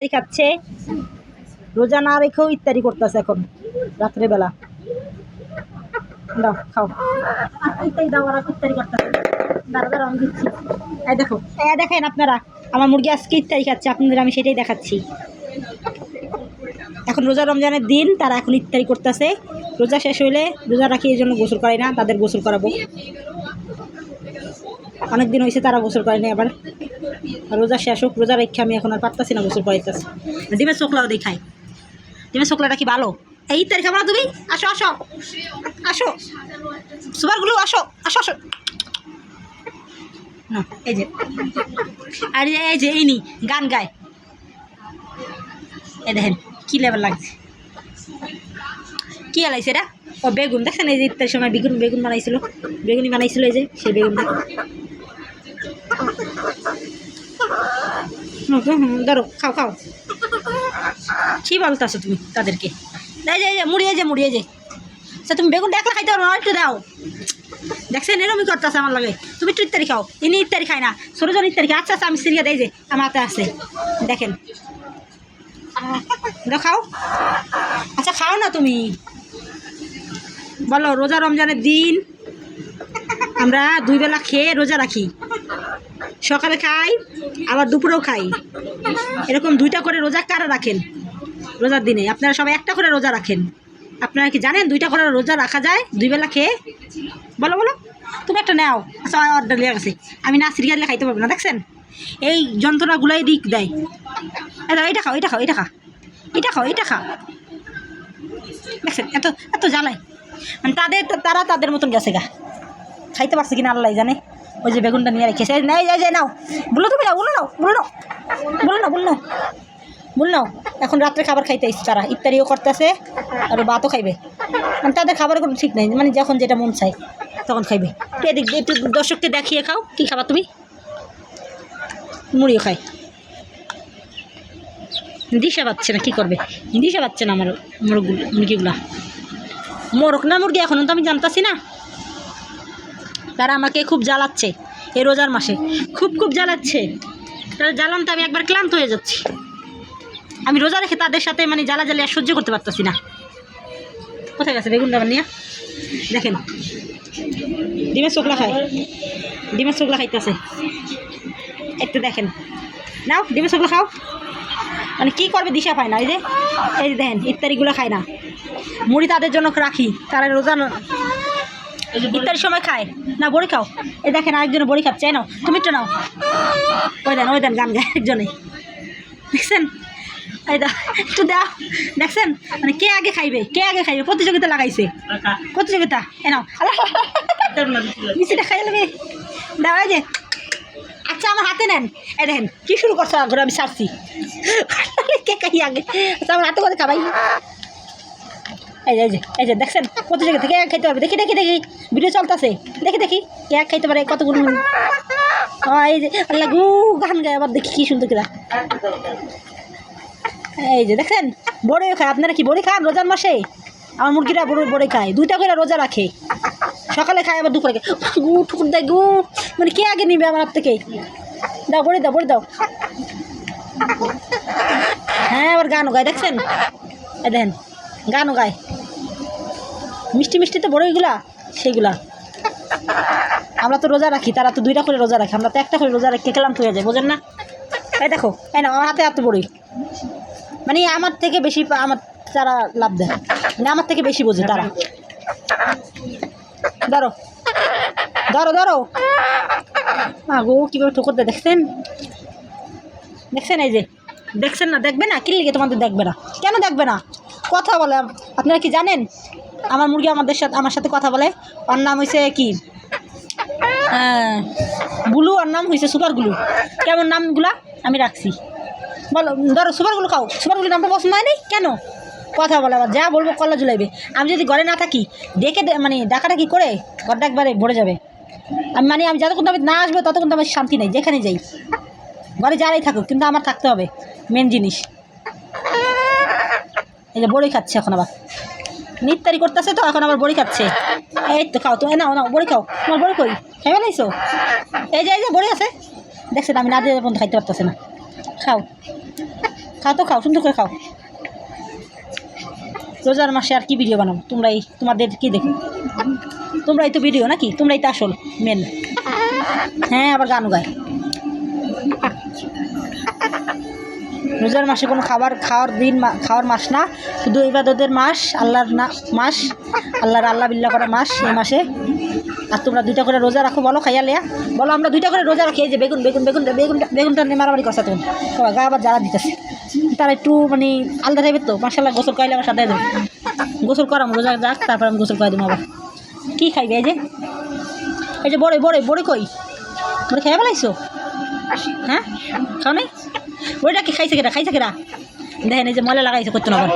খাচ্ছে, রোজা না রেখেও ইত্যাদি করতেছে এখন রাত্রেবেলা। দাও খাও, ইত্যাদি দাও, ওরা ইত্যাদি করতেছে। দাঁড়া দাঁড়া আমি দিচ্ছি। এই দেখো, দেখেন আপনারা, আমার মুরগি আজকে ইত্যাদি খাচ্ছে, আপনাদের আমি সেটাই দেখাচ্ছি। এখন রোজা রমজানের দিন, তারা এখন ইত্যাদি করতেছে। রোজা শেষ হইলে, রোজা রাখি এই জন্য গোসল করাই না, তাদের গোসল করাবো। অনেক দিন হয়েছে তারা গোসল করেনি, আবার রোজা শেষ হোক। রোজা রেখে আমি এখন আর পারতাছি না গোসল করাইতেছি। ডিমের চোখলাও দেখাই, ডিমের চোখলাটা কি ভালো? এই তারিখ আমরা তুমি আসো আসো আসো, সুপারগুলো আসো আসো আসো না। এই যে, আর এই যে এই নি গান গায়, এই দেখেন কি লেভেল লাগছে। কি আলাইছে এটা? ও বেগুন, দেখছেন এই যে ইত্যাদির সময় বেগুন বেগুন বানাইছিল, বেগুনি বানাইছিল, এই যে সেই বেগুন দেখ। ধরো খাও খাও। কি বলতেছো তুমি তাদেরকে? এই যে মুড়িয়ে যে মুড়িয়ে যে, আচ্ছা তুমি বেগুন দেখলে খাইতে পারো না, একটু দাও। দেখছেন এরমই করতেছে আমার লাগে। তুমি একটু ইত্যাদি খাও, ইনি ইত্যাদি খায় না, ছোটো ছোটো ইত্যাদি খায়। আচ্ছা আচ্ছা আমি সিরিয়া দেয় যে আমার হাতে আছে, দেখেন খাও। আচ্ছা খাও না তুমি, বলো। রোজা রমজানের দিন আমরা 2 বেলা খেয়ে রোজা রাখি, সকালে খাই আবার দুপুরেও খাই। এরকম 2টা করে রোজা কারা রাখেন রোজার দিনে? আপনারা সবাই একটা করে রোজা রাখেন। আপনারা কি জানেন 2টা করে রোজা রাখা যায় 2 বেলা খেয়ে? বলো বলো, তুমি একটা নাও। আচ্ছা অর্ডার লিয়ে গেছে, আমি না সিরিয়ালে খাইতে পারবো না। দেখছেন এই যন্ত্রণাগুলোই দিক দেয়। এটা খাও, এটা খাও, এটা খা, এটা খাও, এটা খা। দেখছেন এত এত জ্বালায়, মানে তারা তাদের মতন গেছে গা, খাইতে পারছে কিনা আল্লাহ জানে। ওই যে বেগুনটা নিয়ে রেখেছে, নাই যাই যাই নাও, বলো তুমি নাও, বলো নাও, বলো নাও, বলো নাও, বলো নাও, বল নাও। এখন রাত্রে খাবার খাইতে আসছে তারা, ইত্যাদিও করতেছে আর ভাতও খাইবে। মানে তাদের খাবার কোনো ঠিক নেই, মানে যখন যেটা মন চায় তখন খাইবে। এদিক একটু দর্শককে দেখিয়ে খাও, কী খাবার তুমি? মুড়িও খাই, দিশা পাচ্ছে না, কী করবে? দিশা পাচ্ছে না আমার মুরগিগুলা। মোরক না মুরগি এখনও তো আমি জানতাছি না। তারা আমাকে খুব জ্বালাচ্ছে এই রোজার মাসে, খুব খুব জ্বালাচ্ছে। তারা জ্বালানতে আমি একবার ক্লান্ত হয়ে যাচ্ছি। আমি রোজা রেখে তাদের সাথে মানে জ্বালাজালি আর সহ্য করতে পারতেছি না। কোথায় গেছে বেগুনটা আবার নিয়ে? দেখেন ডিমের চোখলা খায়, ডিমের চোখলা খাইতেছে একটু, দেখেন নাও ডিমের চোখলা খাও। মানে কী করবে দিশা পায় না। এই যে দেখেন ইত্যাদিগুলো খায় না, মুড়ি তাদের জন্য রাখি, তারা রোজা ইত্যাদির সময় খায় না। বড়ি খাও, এই দেখেন আরেকজনে বড়ি খাচ্ছে, নাও তুমি একটু নাও। ওই দেন গান গায় একজনে, দেখছেন? এই দা একটু দাও, দেখছেন মানে কে আগে খাইবে, কে আগে খাইবে প্রতিযোগিতা লাগাইছে, প্রতিযোগিতা। এ নাও মিষ্টিটা খাই নেবে, দাও। এই যে আচ্ছা আমার হাতে নেন। এই দেখেন কী শুরু করছো, আগে আমি ছাড়ছি, কে খাই আগে। আচ্ছা আমার হাতে করে খাবাই। এই যে দেখছেন প্রতিযোগিতা, কে এক খাইতে পারবে? দেখি দেখি দেখি, ভিডিও চলতেছে, দেখি দেখি কে এক খাইতে পারে কতগুলো। এই যে আল্লাহ গু গান গায়, আবার দেখি কী সুন্দর কিনা। এই যে দেখছেন বড়ই খায়। আপনারা কি বড়ি খান রোজার মাসে? আমার মুরগিরা বড়ি খায়, 2টা করে রোজা রাখে, সকালে খায় আবার দুপুরে খায়। গু ঠুকুর দেয় গু, মানে কে আগে নিবে আমার হাত থেকে? দাও বড়ি দাও, বড়ি দাও। হ্যাঁ আবার গানও গায়, দেখছেন? এই দেখেন গানও গায়, মিষ্টি মিষ্টি তো বড়ইগুলা সেইগুলা। আমরা তো রোজা রাখি, তারা তো 2টা করে রোজা রাখে, আমরা তো একটা করে রোজা রাখি, ক্লান্ত হয়ে যায়, বোঝেন না? এই দেখো, এই না আমার হাতে হাতে বড়ি, মানে আমার থেকে বেশি আমার তারা লাভ দেয়, মানে আমার থেকে বেশি বোঝে তারা। ধরো ধরো ধরো, গো কীভাবে ঠোকর দেয়, দেখছেন? দেখছেন এই যে, দেখছেন না? দেখবে না? কি লিখে তোমাদের দেখবে না? কেন দেখবে না? কথা বলে। আপনারা কি জানেন আমার মুরগি আমার সাথে কথা বলে? ওর নাম হয়েছে কি, গুলু, ওর নাম হয়েছে সুপারগুলু। কেমন নামগুলা আমি রাখছি, বলো। ধরো সুপারগুলো খাও, সুপারগুলো নামটা পছন্দ হয়নি কেন? কথা বলে আবার, যা বলবো কল্লা জুলাইবে। আমি যদি ঘরে না থাকি, ডেকে মানে ডাকাডাকি করে ঘরটা একবারে ভরে যাবে। আমি যতক্ষণ আমি না আসবো ততক্ষণ তো আমার শান্তি নেই, যেখানে যাই ঘরে যারাই থাকুক, কিন্তু আমার থাকতে হবে মেন জিনিস। এই যে বড়ি খাচ্ছে এখন, আবার নিত্যারি করতেছে তো, এখন আবার বড়ি খাচ্ছে। এই তো খাও তো, নাও নাও বড়ি খাও। তোমার বড়ি কই, খাইবে নাইছো? এই যে বড়ি আছে, দেখছেন আমি না দিয়ে পর্যন্ত খাইতে পারতেছে না। খাও। খাও তো খাও, সুন্দর করে খাও। রোজার মাসে আর কি ভিডিও বানাও তোমরাই? তোমাদের কি দেখো? তোমরাই তো ভিডিও নাকি? তোমরাই তো আসল মেন। হ্যাঁ, আবার গানও গায়। রোজার মাসে কোনো খাওয়ার দিন, খাওয়ার মাস না, শুধু ইবাদতের মাস, আল্লাহর মাস, আল্লাহ বিল্লাহ করার মাস এই মাসে। আর তোমরা 2টা করে রোজা রাখো, বলো খাইয়া লিয়া, বলো আমরা 2টা করে রোজা রাখি। এই যে বেগুনটা নিয়ে মারামারি করছে তখন, গা আবার জ্বালা দিতেছে। তারা একটু মানে আলাদা টাইপের তো, মাসাল্লাহ গোসল করাইলে আমার সাথে দেবে, গোসল করাম, রোজা যাক, তারপর আমি গোসল করে দেবো। আবার কী খাইবে? এই যে বড়ে কই? বড়ে খাইয়া ফেলাইছো? হ্যাঁ, খাও নাই? বড়িটা কি খাইছে কেটা? দেখেন এই যে ময়লা লাগাইছে করতো না আবার।